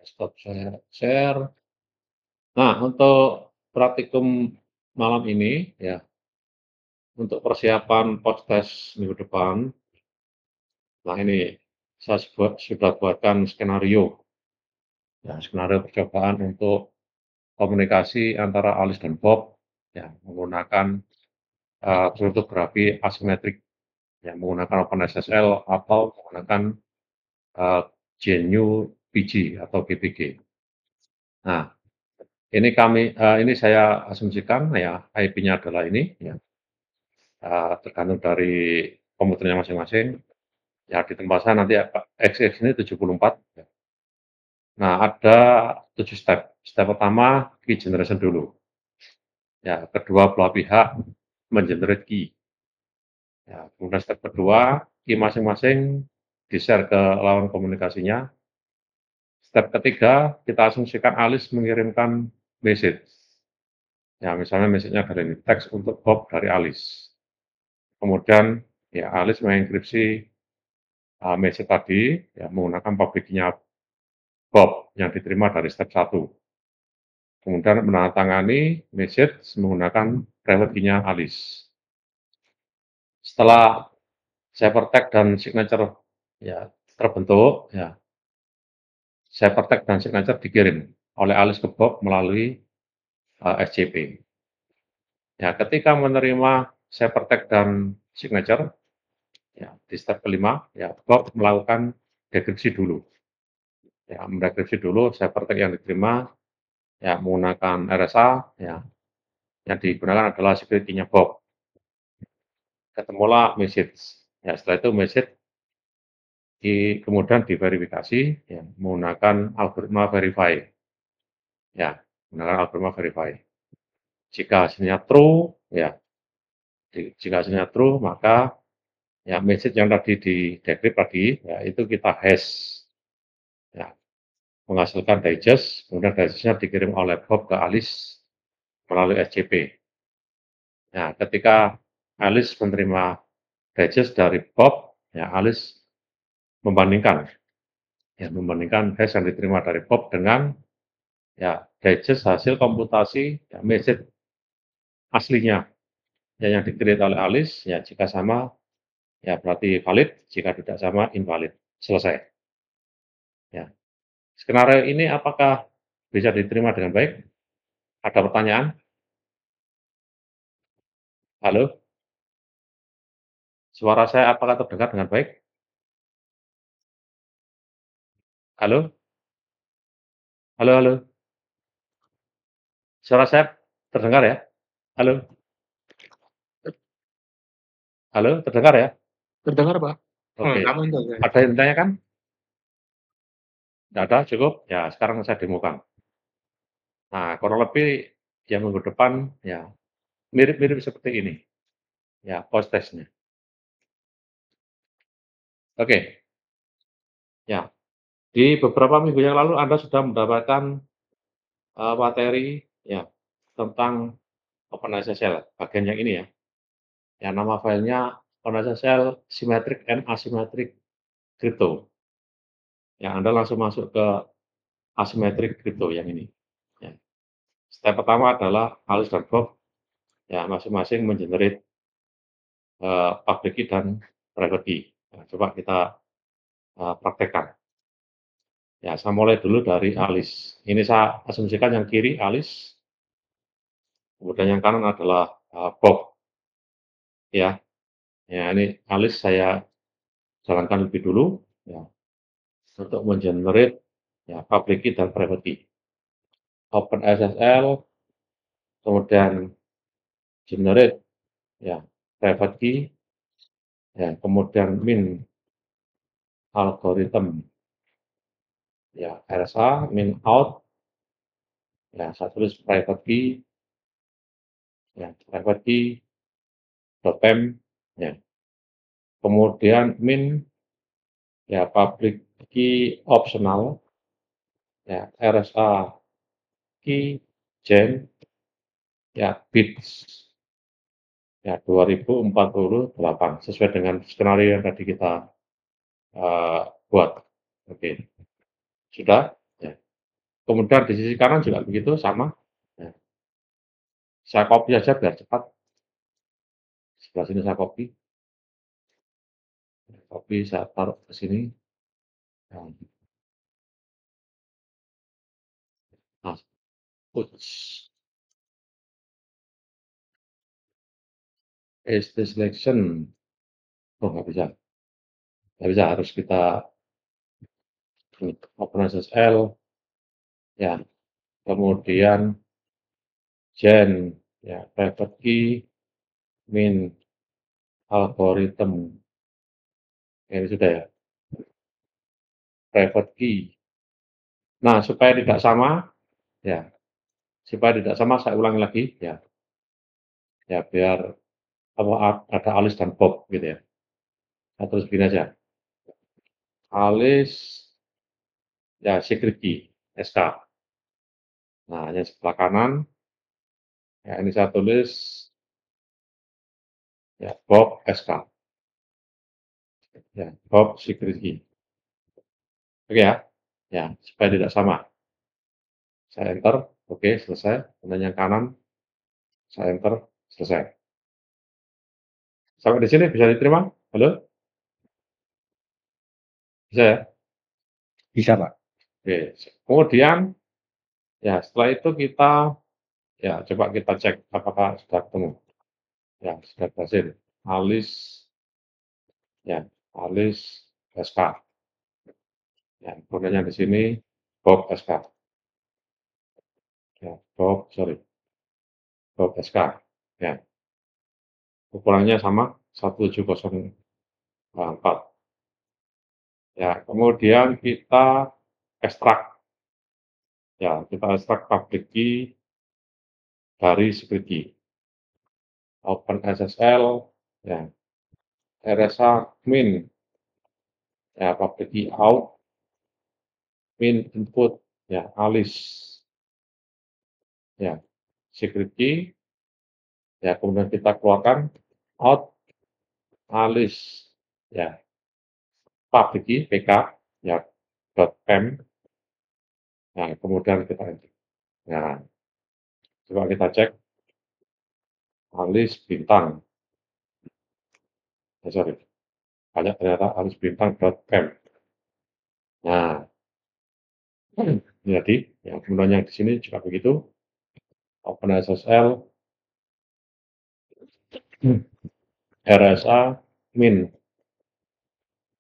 Stop saya share. Nah, untuk praktikum malam ini, ya, untuk persiapan podcast minggu depan, nah ini saya sudah buatkan skenario, ya, skenario percobaan untuk komunikasi antara Alice dan Bob, ya, menggunakan kriptografi asimetrik, ya, menggunakan OpenSSL atau menggunakan uh, GNU PG atau GPG. Nah, ini saya asumsikan ya IP-nya adalah ini, ya, tergantung dari komputernya masing-masing. Ya di tempat saya nanti XX ini 74. Ya. Nah ada 7 step. Step pertama key generation dulu. Ya kedua belah pihak mengenerate key. Ya, kemudian step kedua key masing-masing di-share ke lawan komunikasinya. Step ketiga kita asumsikan Alice mengirimkan message. Ya misalnya message-nya dari ini, teks untuk Bob dari Alice. Kemudian ya Alice mengenkripsi message tadi ya menggunakan public key-nya Bob yang diterima dari step 1. Kemudian menandatangani message menggunakan private key-nya Alice. Setelah ciphertext dan signature ya terbentuk, ya ciphertext dan signature dikirim oleh Alice ke Bob melalui SCP. Ya, ketika menerima ciphertext dan signature, ya di step kelima, ya Bob melakukan dekripsi dulu. Ya, mendekripsi dulu ciphertext yang diterima, ya menggunakan RSA, ya yang digunakan adalah security-nya Bob. Ketemulah message. Ya, setelah itu message kemudian diverifikasi ya, menggunakan algoritma verify. Ya, menggunakan algoritma verify. Jika hasilnya true, ya, jika hasilnya true, maka ya message yang tadi di decrypt tadi, ya itu kita hash. Ya, menghasilkan digest, kemudian digestnya dikirim oleh Bob ke Alice melalui SCP. Nah, ketika Alice menerima digest dari Bob, ya Alice membandingkan hash yang diterima dari Bob dengan ya digest hasil komputasi ya, message aslinya ya, yang di-create oleh Alice ya jika sama ya berarti valid, jika tidak sama invalid. Selesai. Ya. Skenario ini apakah bisa diterima dengan baik? Ada pertanyaan? Halo? Suara saya apakah terdengar dengan baik? Halo? Halo, halo? Suara saya terdengar ya? Halo? Halo, terdengar ya? Terdengar, Pak? Oke. Aman tuh. Ada yang ditanyakan? Tidak ada, cukup? Ya, sekarang saya demokan. Nah, kurang lebih ya minggu depan ya mirip-mirip seperti ini. Ya, post testnya. Oke. Ya, di beberapa minggu yang lalu Anda sudah mendapatkan materi ya tentang OpenSSL, bagian yang ini ya. Ya, nama filenya OpenSSL Symmetric and Asymmetric Crypto. Ya, Anda langsung masuk ke Asymmetric Crypto yang ini. Ya. Step pertama adalah Alice dan Bob ya masing-masing mengenerate public key dan private key. Nah, coba kita praktekkan. Ya, saya mulai dulu dari Alice. Ini saya asumsikan yang kiri Alice, kemudian yang kanan adalah Bob. Ya, ya ini Alice saya jalankan lebih dulu ya untuk mengenerate ya public key dan private key. OpenSSL, kemudian generate ya private key, ya kemudian min algorithm ya RSA, min out, ya saya tulis private key, ya private key .pem, ya kemudian min ya public key optional, ya RSA key gen ya bits ya 2048 sesuai dengan skenario yang tadi kita buat. Oke, sudah? Ya. kemudian di sisi kanan juga begitu sama, ya, saya copy aja biar cepat, sebelah sini saya copy saya taruh ke sini, nah, nah, uts, paste selection, oh nggak bisa harus kita open SSL, ya, kemudian gen, ya, private key, min, algorithm, ini sudah ya, private key. Nah, supaya tidak sama, ya, supaya tidak sama saya ulangi lagi, ya biar apa ada alis dan bob gitu ya. Saya tulis begini aja, alis, ya secret key, SK. Nah, yang sebelah kanan, ya ini saya tulis, ya bob SK, ya bob secret key. Oke ya, ya supaya tidak sama. Saya enter, oke selesai. Kemudian yang kanan, saya enter, selesai. Sampai di sini bisa diterima? Halo? Bisa ya? Bisa, Pak. Oke. Kemudian, ya setelah itu kita, ya coba kita cek apakah sudah ketemu. Ya, sudah berhasil. Alis, ya, alis SK. Ya, kodenya di sini Bob SK. Ya, Bob SK. Ya, ukurannya sama 1704. Ya, kemudian kita ekstrak. Ya, kita ekstrak public key dari secret key. Open SSL, ya, RSA min, ya, public key out, min input, ya, alis, ya, secret key, ya, kemudian kita keluarkan out, alis, ya, public key, PK, ya, .m, nah, kemudian kita enter. Nah, coba kita cek, alis bintang, sorry, banyak ternyata alis bintang .m. Nah, jadi, ya, kemudian yang di sini juga begitu, Open SSL, RSA, min,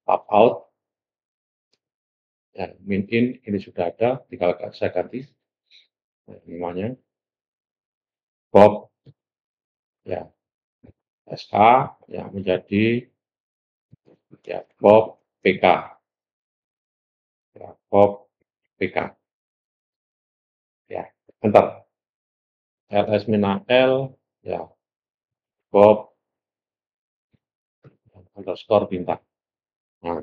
tab out, ya, min in ini sudah ada, tinggal saya ganti namanya, Bob, ya, SK, ya, menjadi, ya, Bob PK, ya, Bob PK, ya, enter, ls min al, ya, Bob underscore bintang. Nah,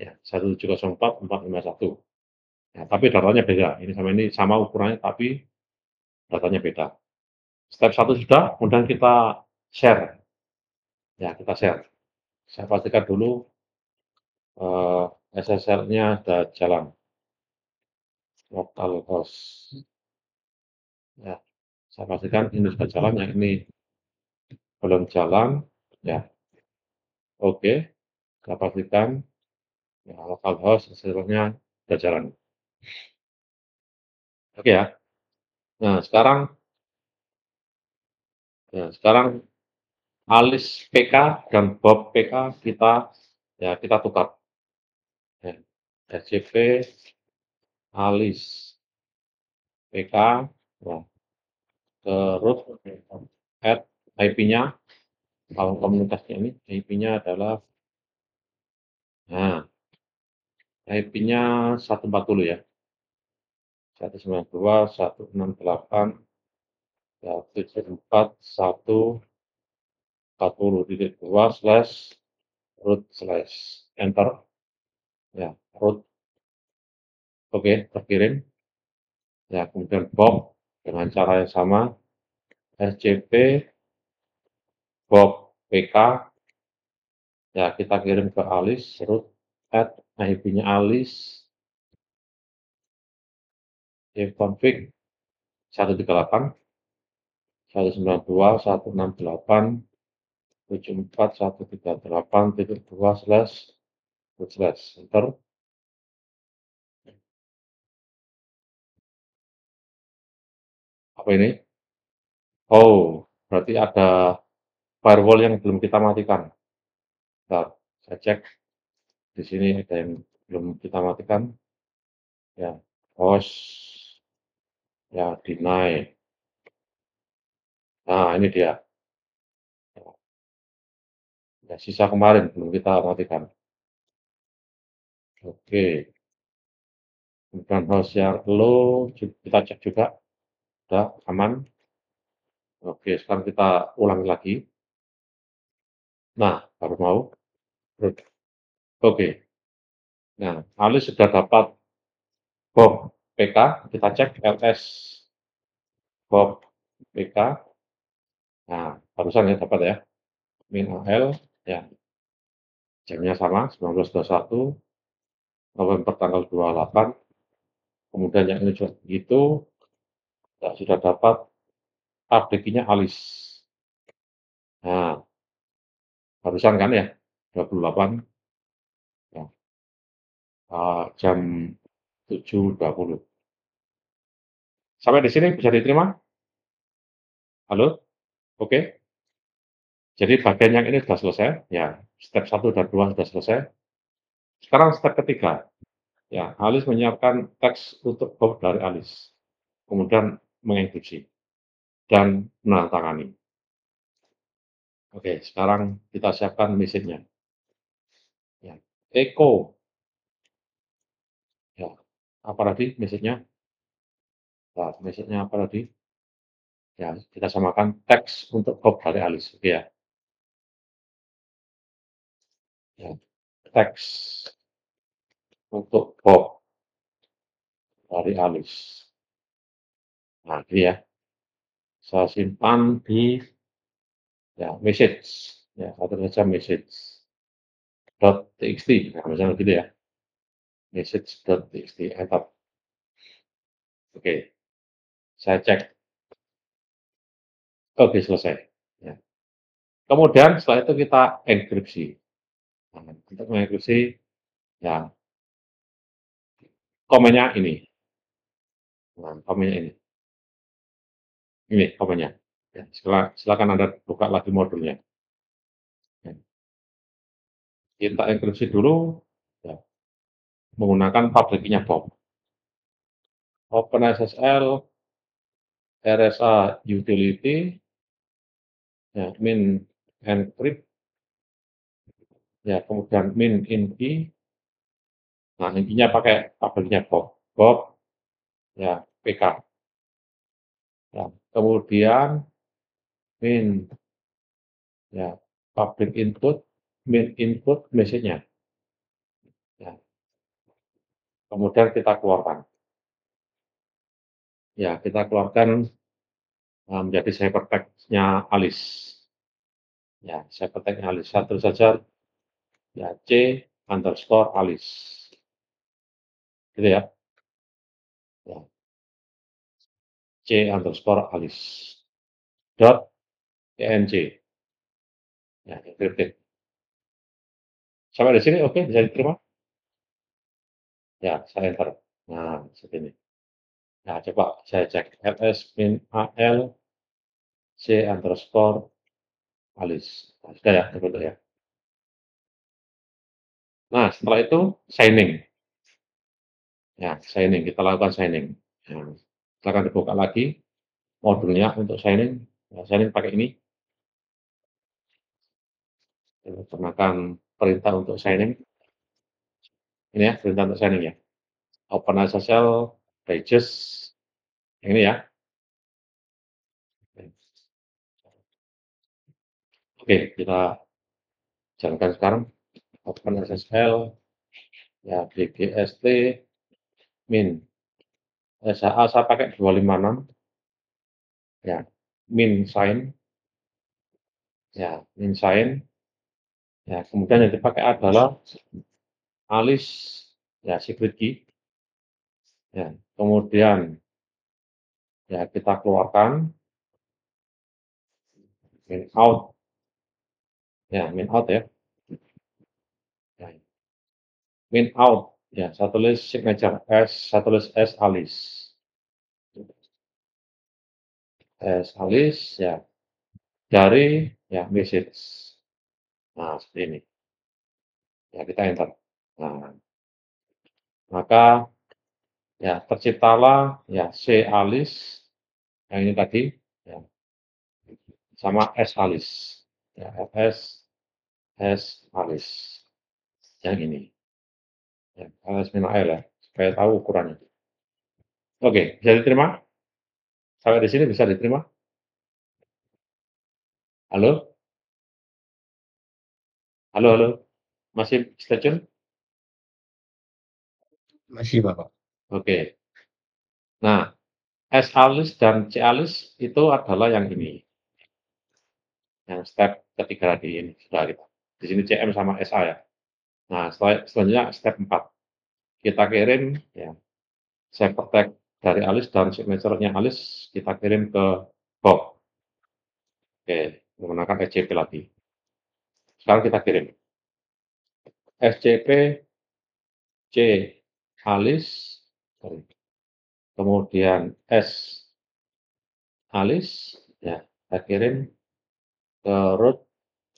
ya, 1704451. Ya, tapi datanya beda. Ini sama ukurannya, tapi datanya beda. Step 1 sudah, kemudian kita share. Ya, kita share. Saya pastikan dulu SSL-nya ada jalan. Localhost. Ya, saya pastikan ini sudah jalan, yang ini belum jalan. Ya, oke. Saya pastikan ya, localhost SSL-nya sudah jalan. Oke ya. Nah, sekarang alis PK dan Bob PK kita tukar. Ya, SCP alis PK, ya, terus add IP-nya, kalau komunitasnya ini IP-nya adalah, nah, IP-nya 140 ya, 192.168.140.2/root/enter, ya, root, oke, terkirim. Ya, kemudian Bob dengan cara yang sama, SCP Bob PK, ya kita kirim ke alis, root, add IP-nya alis, ifconfig 138, 192, 168, 74, 138.2// enter. Apa ini? Oh, berarti ada firewall yang belum kita matikan. Bentar, saya cek. Di sini ada yang belum kita matikan. Ya, host, ya deny. Nah, ini dia. Ya, sisa kemarin belum kita matikan. Oke, kemudian host yang low kita cek juga, udah aman. Oke, sekarang kita ulangi lagi. Nah, baru mau. Oke, nah, Alice sudah dapat Bob PK, kita cek ls Bob PK. Nah, barusan ya dapat ya, min AL, ya jamnya sama, 19.21, November tanggal 28, kemudian yang ini juga begitu, ya, sudah dapat update-nya Alice. Nah, barusan kan ya, 28, ya, jam 7.20. Sampai di sini bisa diterima? Halo? Oke? Jadi bagian yang ini sudah selesai, ya, step 1 dan 2 sudah selesai. Sekarang step ketiga, ya, Alice menyiapkan teks untuk Bob dari Alice, kemudian mengenkripsi dan menandatangani. Oke, sekarang kita siapkan message-nya. Ya, echo, ya, apa tadi message-nya? Nah, message-nya apa tadi? Ya, kita samakan teks untuk Bob dari Alice. Oke ya. Ya, teks untuk Bob dari Alice. Nah, ini ya. Saya simpan di ya message. Ya, atau saja message. .txt. Nah, misalnya gitu ya. Message.txt enter. Oke, saya cek. Oke, selesai. Ya. Kemudian setelah itu kita enkripsi. Nah, untuk mengenkripsi, ya komennya ini. Nah, komennya ini. Ini komennya. Ya, silakan Anda buka lagi modulnya. Ya, kita enkripsi dulu, ya, menggunakan public key-nya Bob. OpenSSL, RSA utility, ya, min encrypt, ya, kemudian min inky. Nah, intinya pakai public-nya Bob. Bob, ya, PK. Ya, kemudian min, ya, public input, min input message-nya. Ya, kemudian kita keluarkan. Ya, kita keluarkan menjadi ciphertext-nya Alice. Ya, ciphertext-nya Alice. Satu saja, ya, C_Alice. Gitu ya. Ya, C_Alice. .enc. Ya, encrypted. Sampai di sini oke, bisa diterima? Ya, saya enter. Nah, seperti ini. Nah, coba saya cek ls min al c_alice. Nah, sudah ya, terbentuk ya. Nah, setelah itu signing. Ya, signing. Kita lakukan signing. Nah, silakan dibuka lagi modulnya untuk signing. Ya, signing pakai ini. Gunakan perintah untuk signing. Ini ya, perintah untuk signing ya. OpenSSL pages. Yang ini ya. Oke, kita jalankan sekarang. OpenSSL, ya, bgst min. saya pakai 256, ya, min sign, ya, min sign, ya, kemudian yang dipakai adalah Alice, ya, secret key, ya, kemudian ya kita keluarkan, min out, ya min out ya, ya min out, ya saya tulis signature S, saya tulis S alis, S alis, ya dari ya message. Nah seperti ini, ya kita enter. Nah maka ya terciptalah ya C alis yang ini tadi, ya sama S alis, ya S alis yang ini, ya alis min AL ya, supaya tahu ukurannya. Oke, bisa diterima? Sampai di sini bisa diterima? Halo? Halo halo? Masih stay tune? Masih, Bapak. Oke. Nah, S alis dan C alis itu adalah yang ini, yang step ketiga tadi ini sudah kita. Di sini CM sama SA ya. Nah, selanjutnya step 4. Kita kirim ya cipher tag dari alis dan signature-nya alis kita kirim ke Bob. Oke, menggunakan SCP lagi. Sekarang kita kirim. SCP C alis, sorry, kemudian S alis, ya, kita kirim ke root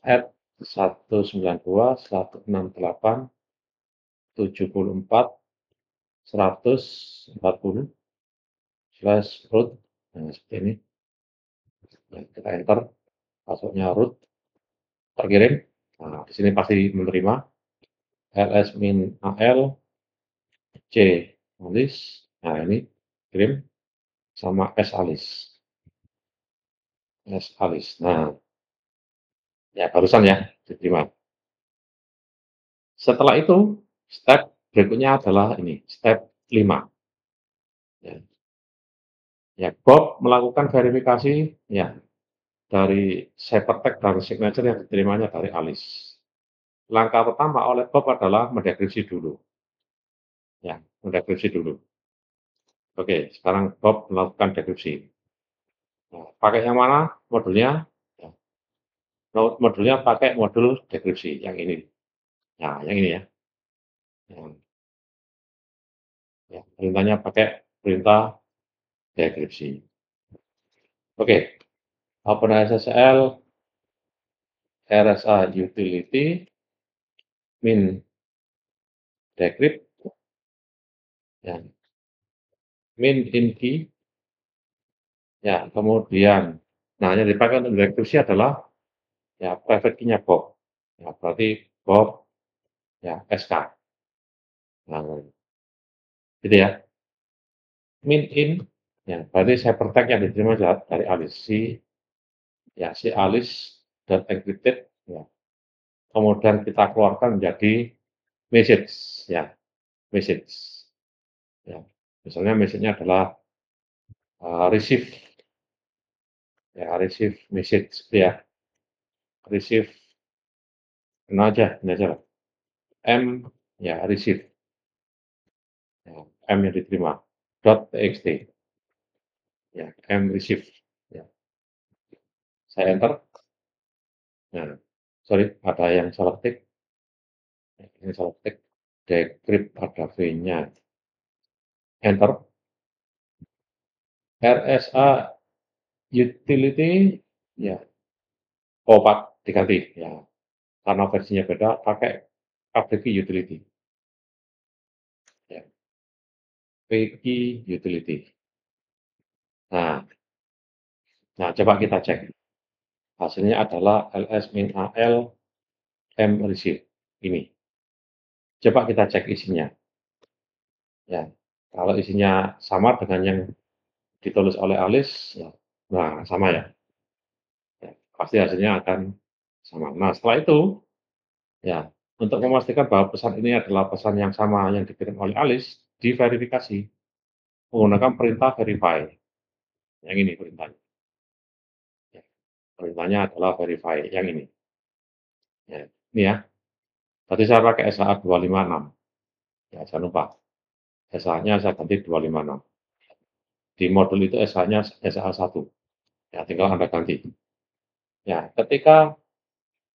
at 192.168.140/root. Nah, seperti ini. Nah, kita enter, password-nya root, terkirim. Nah, di sini pasti menerima ls-al c alis. Nah, ini kirim sama s alis. S alis. Nah, ya barusan ya diterima. Setelah itu, step berikutnya adalah ini, step 5. Ya, ya Bob melakukan verifikasi ya dari ciphertext dan signature yang diterimanya dari alis. Langkah pertama oleh Bob adalah mendekripsi dulu. Ya, mendekripsi dulu. Oke, sekarang Bob melakukan dekripsi. Nah, pakai yang mana modulnya? Ya, modulnya pakai modul dekripsi yang ini. Nah, yang ini ya. Ya, perintahnya pakai perintah dekripsi. Oke, OpenSSL RSA utility min decrypt, ya, min in key, ya, kemudian, nah yang dipakai untuk dekripsi adalah ya private key-nya Bob. Ya, berarti Bob ya SK. Nah, gitu ya. Min in, ya berarti ciphertext yang diterima dari alis ya si alis dan encrypted, ya. Kemudian kita keluarkan menjadi message, ya message, ya. Misalnya message-nya adalah receive, ya receive message, ya receive, ini aja lah. M, ya receive, ya, M yang diterima, .txt, ya M receive, ya. Saya enter. Nah, sorry, ada yang salah ketik. Ini salah ketik. Decrypt ada V-nya. Enter. RSA utility, ya. Oh, Pak, diganti. Ya, karena versinya beda, pakai APK utility. Ya, APK utility. Nah, nah, coba kita cek. Hasilnya adalah ls-al m receive. Ini. Coba kita cek isinya. Ya, kalau isinya sama dengan yang ditulis oleh alis, ya, nah sama ya. Ya, pasti hasilnya akan sama. Nah, setelah itu, ya, untuk memastikan bahwa pesan ini adalah pesan yang sama yang dikirim oleh alis, diverifikasi menggunakan perintah verify. Yang ini perintahnya. Ya, perintahnya adalah verify yang ini. Ya, ini ya. Tadi saya pakai SHA 256. Ya, jangan lupa. SHA-nya saya ganti 256. Di modul itu SH-nya SH1, ya tinggal Anda ganti. Ya, ketika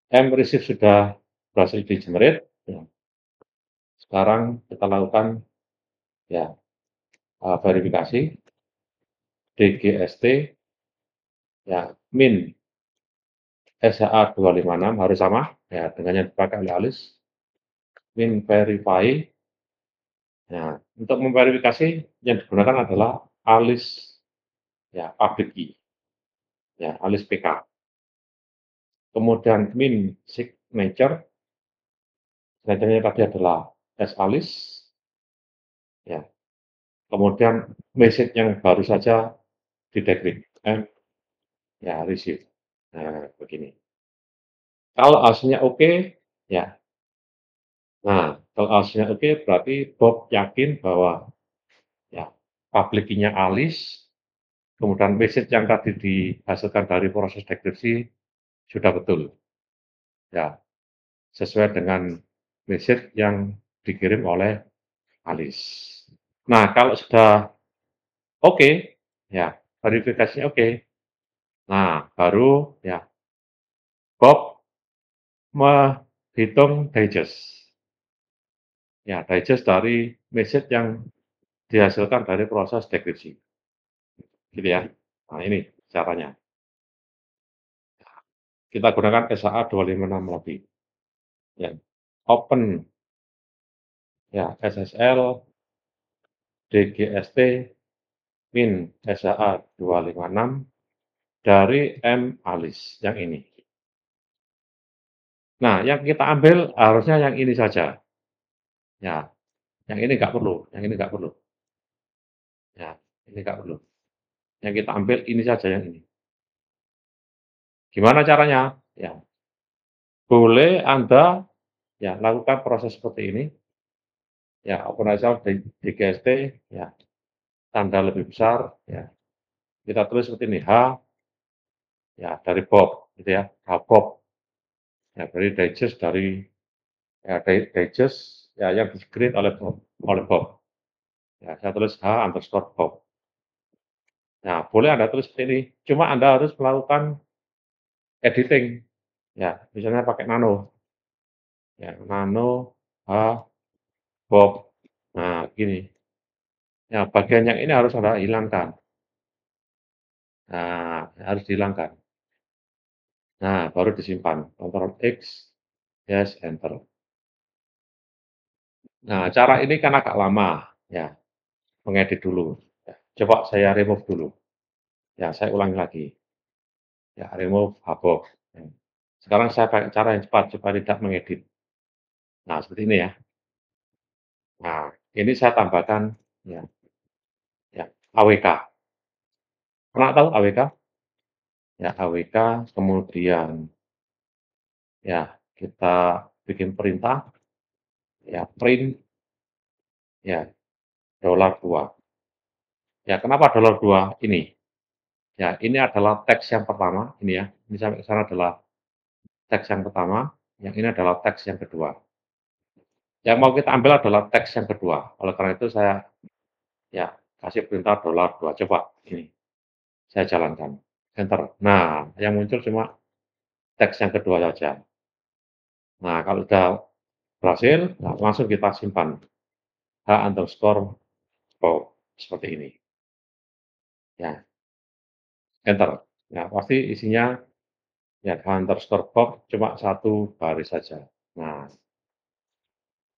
mReceive sudah berhasil di-generate, ya, sekarang kita lakukan ya verifikasi DGST ya min SHA256 harus sama ya dengan yang dipakai oleh Alis, min verify. Nah, untuk memverifikasi yang digunakan adalah Alis ya public key ya Alis PK. Kemudian min signature tadi adalah S Alis ya. Kemudian message yang baru saja di-decrypt ya receive. Nah, begini. Kalau hasilnya oke, ya. Nah, kalau hasilnya oke, berarti Bob yakin bahwa ya public key-nya Alis, kemudian message yang tadi dihasilkan dari proses dekripsi sudah betul. Ya, sesuai dengan message yang dikirim oleh Alis. Nah, kalau sudah oke, ya verifikasinya oke. Nah, baru ya Bob menghitung digest. Ya, digest dari message yang dihasilkan dari proses dekripsi. Gitu ya. Nah, ini caranya. Kita gunakan SHA 256 lagi. Ya. Open ya SSL DGST min SHA 256 dari Alis yang ini. Nah, yang kita ambil harusnya yang ini saja. Ya, yang ini nggak perlu, yang ini nggak perlu. Ya, ini nggak perlu. Yang kita ambil ini saja yang ini. Gimana caranya? Ya, boleh Anda ya lakukan proses seperti ini. Ya, operasional DGST ya tanda lebih besar ya. Kita tulis seperti ini H ya dari Bob gitu ya. H Bob. Ya, dari digest dari ya digest ya yang di-create oleh Bob. Ya, saya tulis H underscore Bob. Nah, boleh Anda tulis seperti ini. Cuma Anda harus melakukan editing. Ya, misalnya pakai nano. Ya, nano H Bob. Nah, gini. Ya, bagian yang ini harus Anda hilangkan. Nah, harus dihilangkan. Nah, baru disimpan. Ctrl X, yes, enter. Nah, cara ini kan agak lama, ya, mengedit dulu. Ya, coba saya remove dulu. Ya, saya ulangi lagi. Ya, remove hapus. Ya. Sekarang saya pakai cara yang cepat supaya tidak mengedit. Nah, seperti ini ya. Nah, ini saya tambahkan ya, ya, AWK. Pernah tahu AWK? Ya, AWK, kemudian ya kita bikin perintah, ya print, ya $2. Ya, kenapa $2 ini? Ya, ini adalah teks yang pertama, ini ya. Ini sampai ke sana adalah teks yang pertama, yang ini adalah teks yang kedua. Yang mau kita ambil adalah teks yang kedua. Oleh karena itu saya ya kasih perintah $2. Coba ini saya jalankan. Enter. Nah, yang muncul cuma teks yang kedua saja. Nah, kalau sudah berhasil, nah, langsung kita simpan. H underscore Bob seperti ini. Ya, enter. Ya, pasti isinya ya H underscore Bob cuma satu baris saja. Nah,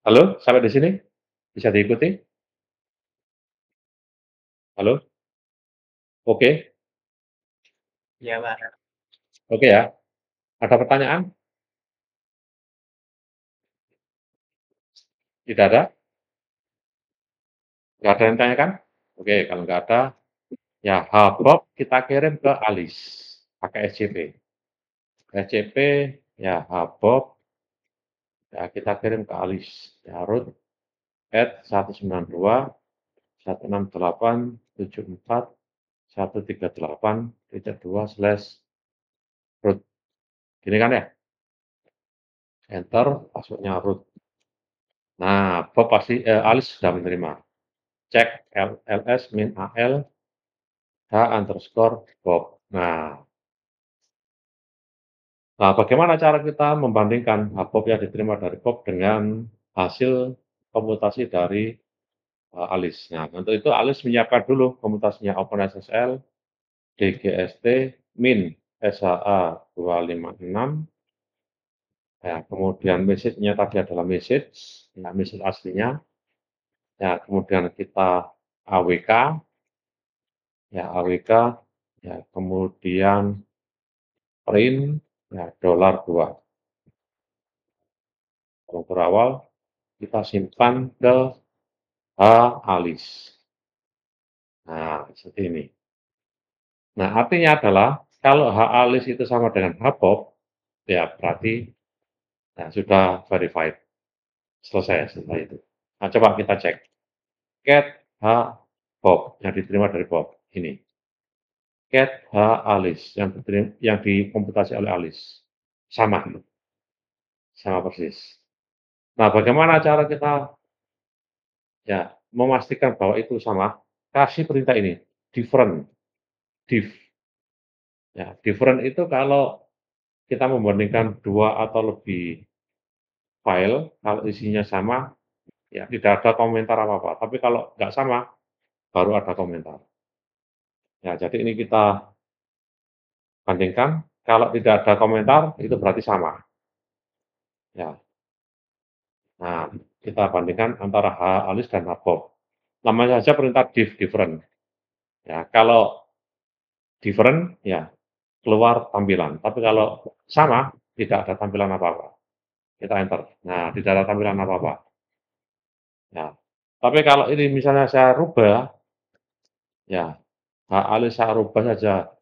halo, sampai di sini bisa diikuti? Halo, oke, Iya, Pak. oke ya. Ada pertanyaan? Tidak ada? Nggak ada yang tanyakan? Oke, kalau nggak ada, ya Hbob kita kirim ke Alis pakai SCP. SCP ya Hbob ya kita kirim ke Alis ya root at 192.168.138.2/root. Gini kan ya? Enter, passwordnya root. Nah, Bob pasti Alis sudah menerima. Cek ls min al Bob. Nah, bagaimana cara kita membandingkan Bob yang diterima dari Bob dengan hasil komputasi dari ALIS. Nah, untuk itu ALIS menyiapkan dulu komputasinya OpenSSL, DGST, min SHA 256, ya, kemudian message-nya tadi adalah message, ya, message aslinya, ya, kemudian kita AWK, ya, AWK, ya, kemudian print, ya, $2. Kalau berawal, kita simpan ke ALIS. Nah, seperti ini. Nah, artinya adalah kalau ALIS itu sama dengan HBOB, ya berarti ya, sudah verified. Selesai setelah itu. Nah, coba kita cek. Cat HBOB yang diterima dari Bob. Ini. Cat ALIS yang dikomputasi oleh ALIS. Sama. Sama persis. Nah, bagaimana cara kita ya memastikan bahwa itu sama? Kasih perintah ini. Different. Diff. Ya, different itu kalau kita membandingkan dua atau lebih file, kalau isinya sama, ya tidak ada komentar apa-apa. Tapi kalau nggak sama, baru ada komentar. Ya, jadi ini kita bandingkan, kalau tidak ada komentar, itu berarti sama. Ya, nah, kita bandingkan antara ALIS dan HBOB. Namanya saja perintah different. Ya, kalau different, ya keluar tampilan. Tapi kalau sama, tidak ada tampilan apa-apa. Kita enter. Nah, tidak ada tampilan apa-apa. Ya. Tapi kalau ini misalnya saya rubah, ya ALIS saya rubah saja.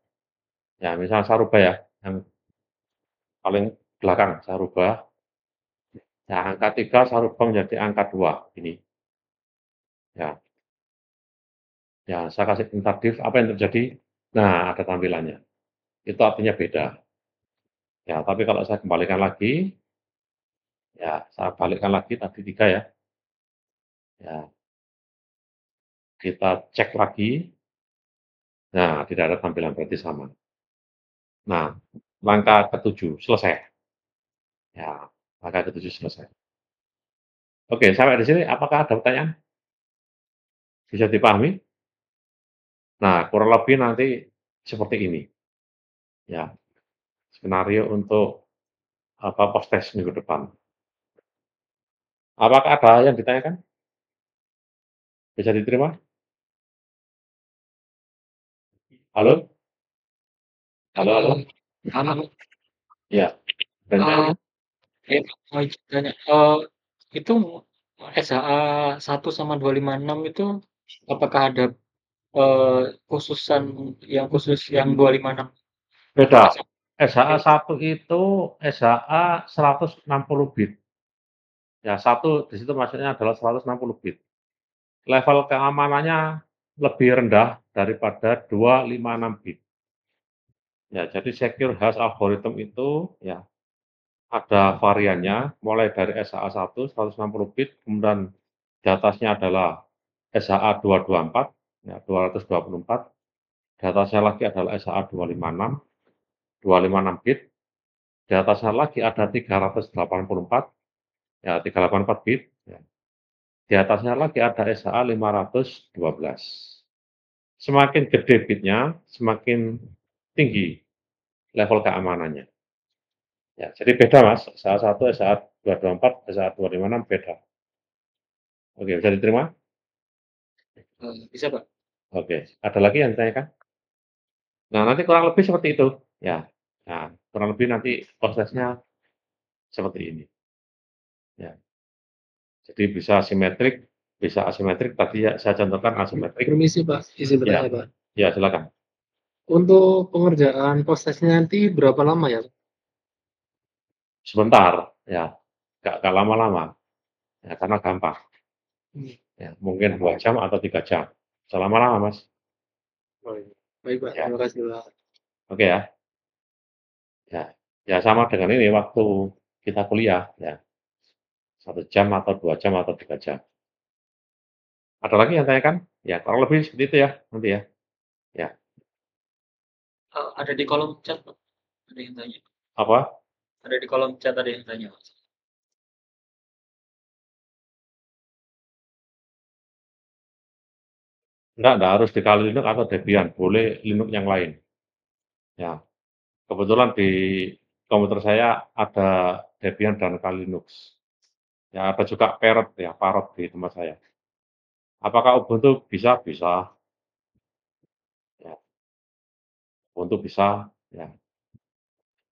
Ya, misalnya saya rubah ya, yang paling belakang saya rubah. Ya, angka 3 saya rubah menjadi angka 2. Ini. Ya, ya saya kasih perintah div, apa yang terjadi? Nah, ada tampilannya. Itu artinya beda. Ya, tapi kalau saya kembalikan lagi, ya saya balikkan lagi tadi 3 ya. Ya, kita cek lagi. Nah, tidak ada tampilan berarti sama. Nah, langkah ketujuh selesai. Ya, langkah ketujuh selesai. Oke, sampai di sini apakah ada pertanyaan? Bisa dipahami? Nah, kurang lebih nanti seperti ini. Ya, skenario untuk post test minggu depan. Apakah ada yang ditanyakan? Bisa diterima? Halo? Halo, halo? Halo, Ya, dan ya, mau tanya, itu SHA 1 sama 256 itu apakah ada, khususan yang khusus yang 256 beda. apakah sama? SHA 1 itu SHA 160 bit. Ya, 1 di situ maksudnya adalah 160 bit. Level keamanannya lebih rendah daripada 256 bit. Ya, jadi secure hash algorithm itu ya ada variannya mulai dari SHA 1 160 bit, kemudian di atasnya adalah SHA 224 ya 224, di atasnya lagi adalah SHA 256 bit, di atasnya lagi ada 384 ya 384 bit ya. Di atasnya lagi ada SHA 512. Semakin gede bitnya, semakin tinggi level keamanannya. Ya, jadi beda Mas, SHA 1, SHA 224, SHA 256 beda. Oke, bisa diterima? Bisa, Pak? Oke, ada lagi yang ditanyakan? Nah, nanti kurang lebih seperti itu. Ya, nah, kurang lebih nanti prosesnya seperti ini. Ya, jadi bisa simetrik, bisa asimetrik. Tadi ya saya contohkan asimetrik. Permisi Pak, izin Ya, bertanya Pak. ya silakan. Untuk pengerjaan prosesnya nanti berapa lama ya? Sebentar, ya, nggak lama-lama, ya, karena gampang. Hmm. Ya, mungkin 2 jam atau 3 jam. Selama-lama, Mas. Oh, iya. Baik Pak, Ya, terima kasih Pak. oke ya. Ya, ya sama dengan ini waktu kita kuliah, ya, 1 jam atau 2 jam atau 3 jam. Ada lagi yang tanyakan? Ya, kurang lebih seperti itu ya, nanti ya. Ya. Ada di kolom chat, Pak, ada yang tanya. Apa? Ada di kolom chat ada yang tanya, Pak. Enggak harus di Kali Linux atau Debian, boleh Linux yang lain. Ya, kebetulan di komputer saya ada Debian dan Kali Linux. Ya, ada juga Parrot di tempat saya. Apakah Ubuntu bisa? Bisa. Ya, Ubuntu bisa. Ya,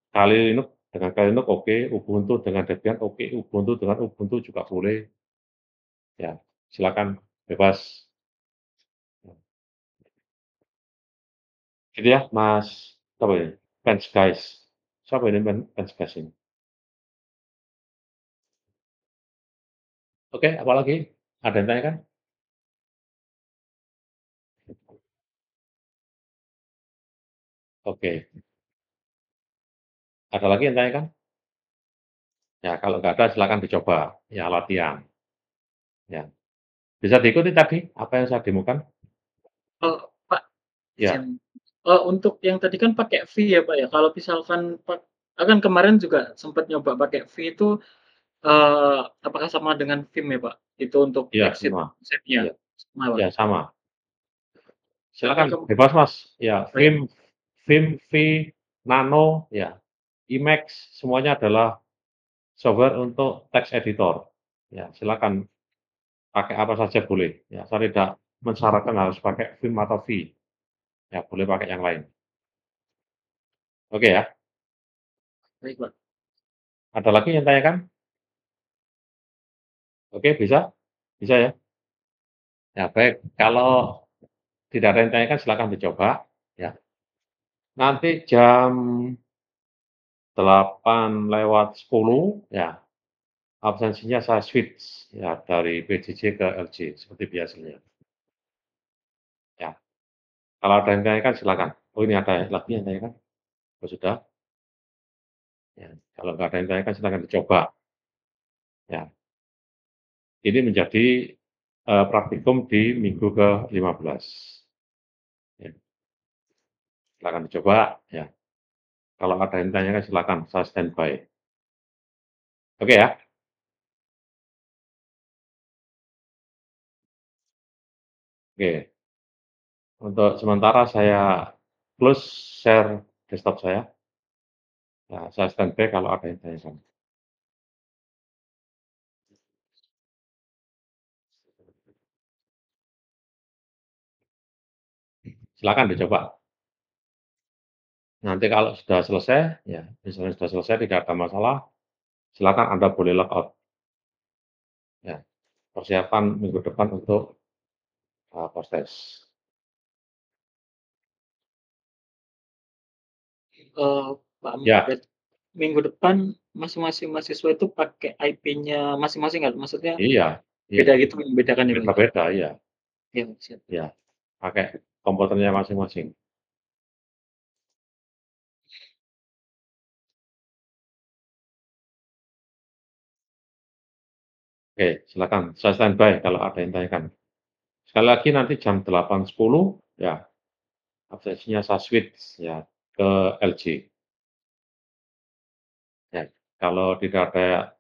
Kali Linux oke, Ubuntu dengan Debian oke, Ubuntu dengan Ubuntu juga boleh. Ya, silakan bebas. Gitu ya, Mas. Siapa ini? Fans guys. Siapa ini fans guys ini? Oke, apalagi? Ada yang tanya kan? Oke. Ada lagi yang tanya kan? Ya, kalau nggak ada silakan dicoba. Ya, latihan. Ya. Bisa diikuti tadi apa yang saya demokan? Pak, Ya, izin, untuk yang tadi kan pakai V ya, Pak, ya? Kalau misalkan aku kan kemarin juga sempat nyoba pakai V itu, apakah sama dengan Vim ya, Pak? Itu untuk iya exit sama. setnya Iya, sama, Pak? iya sama. Tapi Silakan bebas, Mas. Ya, oh ya, V, Nano, ya, Emacs semuanya adalah software untuk text editor. Ya, silakan pakai apa saja boleh. Ya, saya tidak mensyaratkan harus pakai Vim atau V. Ya, boleh pakai yang lain. Oke ya. baik, Pak. Ada lagi yang tanyakan? Oke, bisa? Bisa ya? Ya, baik. Kalau tidak ada yang tanyakan silakan dicoba, ya. Nanti jam 8:10 ya, absensinya saya switch ya dari PJJ ke LJ seperti biasanya. Ya, kalau ada yang tanyakan silakan. Oh, ini ada lagi yang tanyakan? Oh, sudah? Ya, kalau nggak ada yang tanyakan silakan dicoba. Ya, ini menjadi praktikum di minggu ke-15. Ya, silakan dicoba ya. Kalau ada yang tanyakan silakan, saya standby. Oke ya? Oke. Untuk sementara saya close share desktop saya. Ya, saya standby kalau ada yang tanyakan. Silakan dicoba. Nanti kalau sudah selesai, ya misalnya sudah selesai tidak ada masalah, silakan Anda boleh logout. Ya, persiapan minggu depan untuk post-test. Pak, Ya, minggu depan masing-masing mahasiswa itu pakai IP-nya masing-masing nggak? Maksudnya iya, iya, beda gitu, membedakan ya, Pak? beda-beda, iya, Iya, siap. iya, pakai komputernya masing-masing. Oke, silakan, saya standby kalau ada yang tanyakan. Sekali lagi nanti jam 8:10 ya, absensinya saya switch ya ke LJ. Ya, kalau tidak ada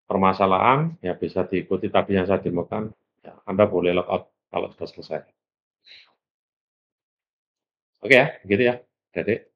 permasalahan, ya bisa diikuti tadi yang saya demokan, ya Anda boleh logout kalau sudah selesai. Oke ya, begitu ya, Dedek.